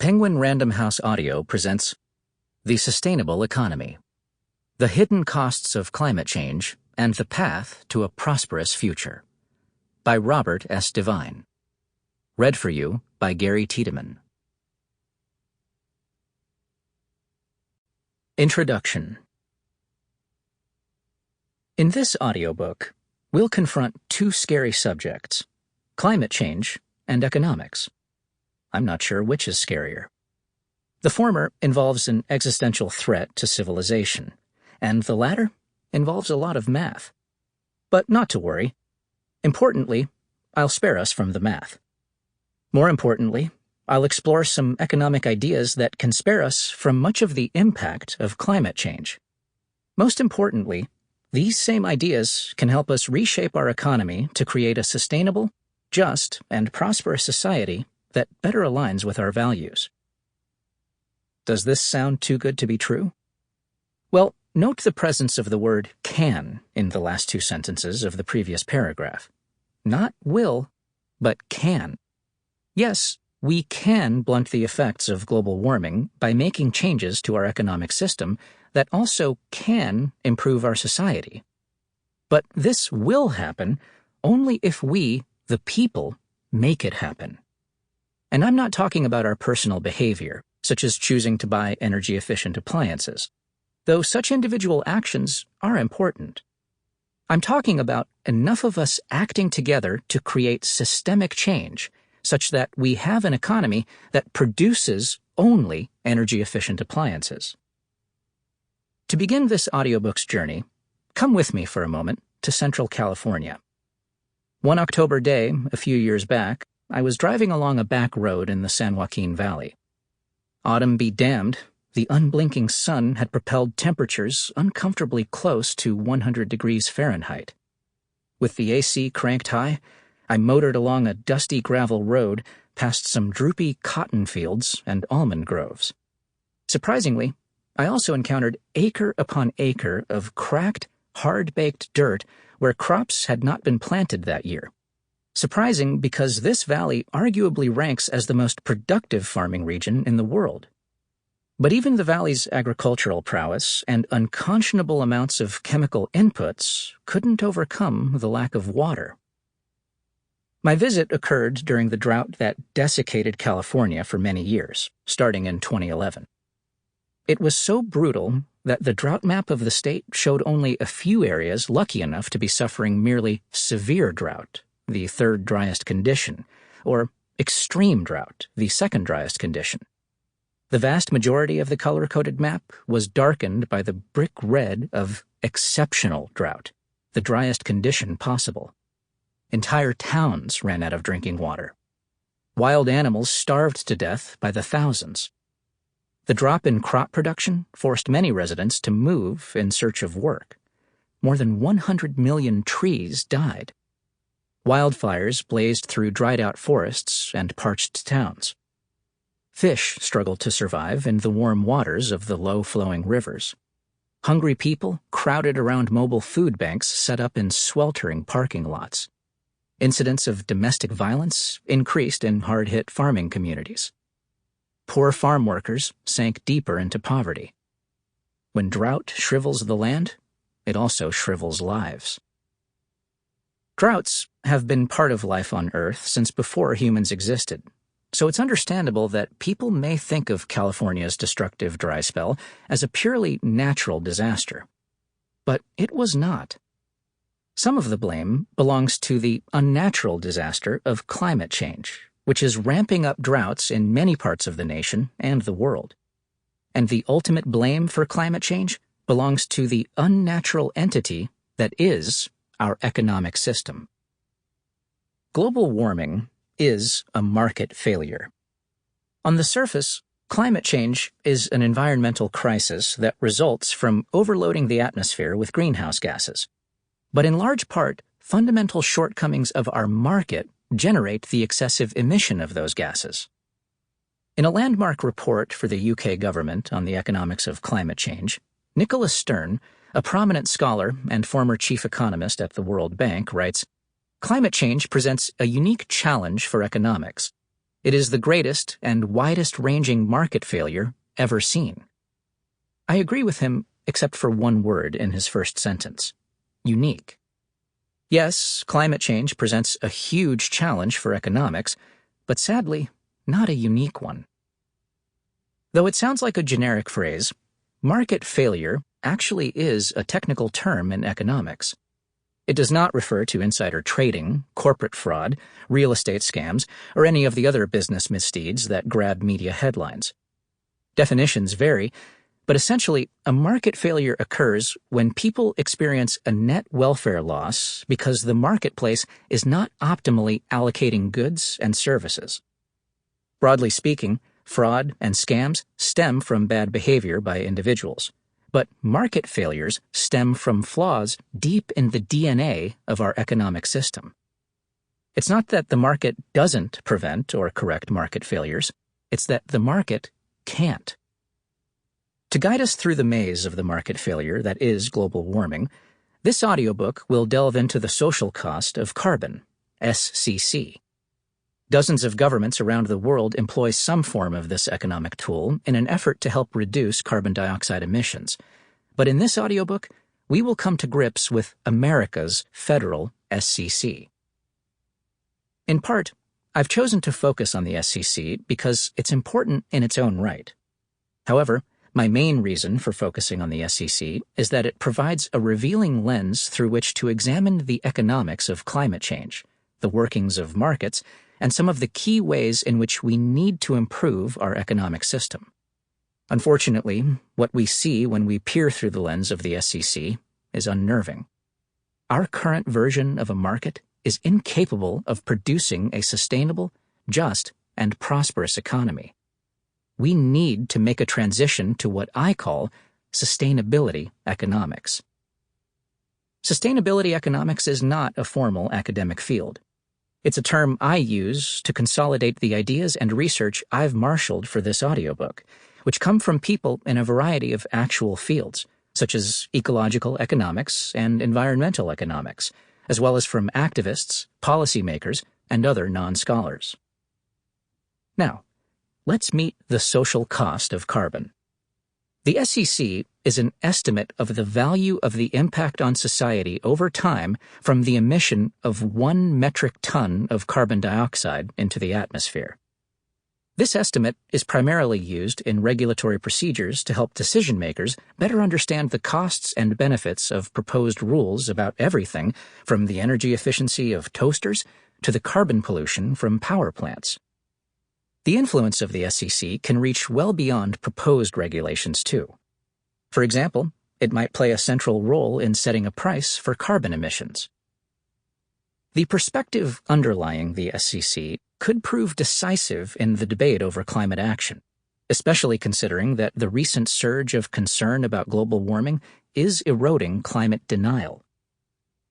Penguin Random House Audio presents The Sustainable Economy: The Hidden Costs of Climate Change and the Path to a Prosperous Future, by Robert S. Devine. Read for you by Gary Tiedemann. Introduction. In this audiobook, we'll confront two scary subjects: climate change and economics. I'm not sure which is scarier. The former involves an existential threat to civilization, and the latter involves a lot of math. But not to worry. Importantly, I'll spare us from the math. More importantly, I'll explore some economic ideas that can spare us from much of the impact of climate change. Most importantly, these same ideas can help us reshape our economy to create a sustainable, just, and prosperous society that better aligns with our values. Does this sound too good to be true? Well, note the presence of the word can in the last two sentences of the previous paragraph. Not will, but can. Yes, we can blunt the effects of global warming by making changes to our economic system that also can improve our society. But this will happen only if we, the people, make it happen. And I'm not talking about our personal behavior, such as choosing to buy energy-efficient appliances, though such individual actions are important. I'm talking about enough of us acting together to create systemic change, such that we have an economy that produces only energy-efficient appliances. To begin this audiobook's journey, come with me for a moment to Central California. One October day, a few years back, I was driving along a back road in the San Joaquin Valley. Autumn be damned, the unblinking sun had propelled temperatures uncomfortably close to 100 degrees Fahrenheit. With the AC cranked high, I motored along a dusty gravel road past some droopy cotton fields and almond groves. Surprisingly, I also encountered acre upon acre of cracked, hard-baked dirt where crops had not been planted that year. Surprising because this valley arguably ranks as the most productive farming region in the world. But even the valley's agricultural prowess and unconscionable amounts of chemical inputs couldn't overcome the lack of water. My visit occurred during the drought that desiccated California for many years, starting in 2011. It was so brutal that the drought map of the state showed only a few areas lucky enough to be suffering merely severe drought, the third driest condition, or extreme drought, the second driest condition. The vast majority of the color-coded map was darkened by the brick red of exceptional drought, the driest condition possible. Entire towns ran out of drinking water. Wild animals starved to death by the thousands. The drop in crop production forced many residents to move in search of work. More than 100 million trees died. Wildfires blazed through dried-out forests and parched towns. Fish struggled to survive in the warm waters of the low-flowing rivers. Hungry people crowded around mobile food banks set up in sweltering parking lots. Incidents of domestic violence increased in hard-hit farming communities. Poor farm workers sank deeper into poverty. When drought shrivels the land, it also shrivels lives. Droughts have been part of life on Earth since before humans existed, so it's understandable that people may think of California's destructive dry spell as a purely natural disaster. But it was not. Some of the blame belongs to the unnatural disaster of climate change, which is ramping up droughts in many parts of the nation and the world. And the ultimate blame for climate change belongs to the unnatural entity that is our economic system. Global warming is a market failure. On the surface, climate change is an environmental crisis that results from overloading the atmosphere with greenhouse gases. But in large part, fundamental shortcomings of our market generate the excessive emission of those gases. In a landmark report for the UK government on the economics of climate change, Nicholas Stern, a prominent scholar and former chief economist at the World Bank, writes, "Climate change presents a unique challenge for economics. It is the greatest and widest-ranging market failure ever seen. I agree with him except for one word in his first sentence: unique. Yes, climate change presents a huge challenge for economics, but sadly, not a unique one. Though it sounds like a generic phrase, market failure actually is a technical term in economics. It does not refer to insider trading, corporate fraud, real estate scams, or any of the other business misdeeds that grab media headlines. Definitions vary, but essentially, a market failure occurs when people experience a net welfare loss because the marketplace is not optimally allocating goods and services. Broadly speaking, fraud and scams stem from bad behavior by individuals, but market failures stem from flaws deep in the DNA of our economic system. It's not that the market doesn't prevent or correct market failures, it's that the market can't. To guide us through the maze of the market failure that is global warming, this audiobook will delve into the social cost of carbon, SCC. Dozens of governments around the world employ some form of this economic tool in an effort to help reduce carbon dioxide emissions. But in this audiobook, we will come to grips with America's federal SCC. In part, I've chosen to focus on the SCC because it's important in its own right. However, my main reason for focusing on the SCC is that it provides a revealing lens through which to examine the economics of climate change, the workings of markets, and some of the key ways in which we need to improve our economic system. Unfortunately, what we see when we peer through the lens of the SCC is unnerving. Our current version of a market is incapable of producing a sustainable, just, and prosperous economy. We need to make a transition to what I call sustainability economics. Sustainability economics is not a formal academic field. It's a term I use to consolidate the ideas and research I've marshaled for this audiobook, which come from people in a variety of actual fields, such as ecological economics and environmental economics, as well as from activists, policymakers, and other non-scholars. Now, let's meet the social cost of carbon. The SCC is an estimate of the value of the impact on society over time from the emission of 1 metric ton of carbon dioxide into the atmosphere. This estimate is primarily used in regulatory procedures to help decision-makers better understand the costs and benefits of proposed rules about everything from the energy efficiency of toasters to the carbon pollution from power plants. The influence of the SCC can reach well beyond proposed regulations, too. For example, it might play a central role in setting a price for carbon emissions. The perspective underlying the SCC could prove decisive in the debate over climate action, especially considering that the recent surge of concern about global warming is eroding climate denial.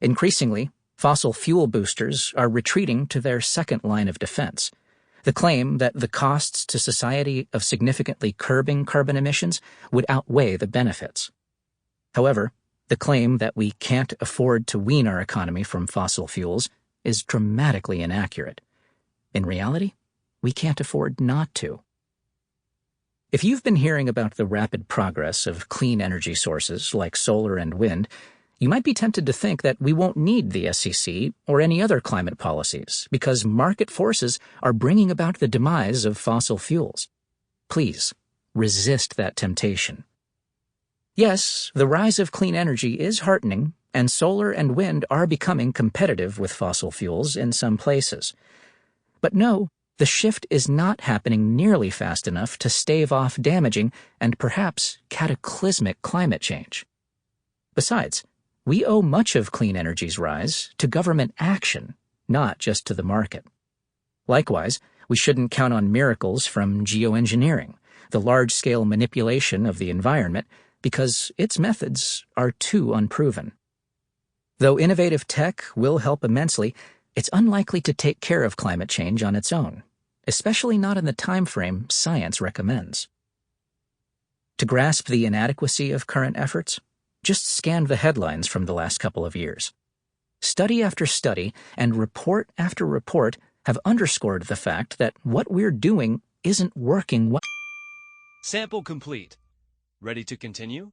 Increasingly, fossil fuel boosters are retreating to their second line of defense. The claim that the costs to society of significantly curbing carbon emissions would outweigh the benefits. However, the claim that we can't afford to wean our economy from fossil fuels is dramatically inaccurate. In reality, we can't afford not to. If you've been hearing about the rapid progress of clean energy sources like solar and wind, you might be tempted to think that we won't need the SCC or any other climate policies because market forces are bringing about the demise of fossil fuels. Please, resist that temptation. Yes, the rise of clean energy is heartening, and solar and wind are becoming competitive with fossil fuels in some places. But no, the shift is not happening nearly fast enough to stave off damaging and perhaps cataclysmic climate change. Besides, we owe much of clean energy's rise to government action, not just to the market. Likewise, we shouldn't count on miracles from geoengineering, the large-scale manipulation of the environment, because its methods are too unproven. Though innovative tech will help immensely, it's unlikely to take care of climate change on its own, especially not in the time frame science recommends. To grasp the inadequacy of current efforts, just scan the headlines from the last couple of years. Study after study and report after report have underscored the fact that what we're doing isn't working well. Sample complete. Ready to continue?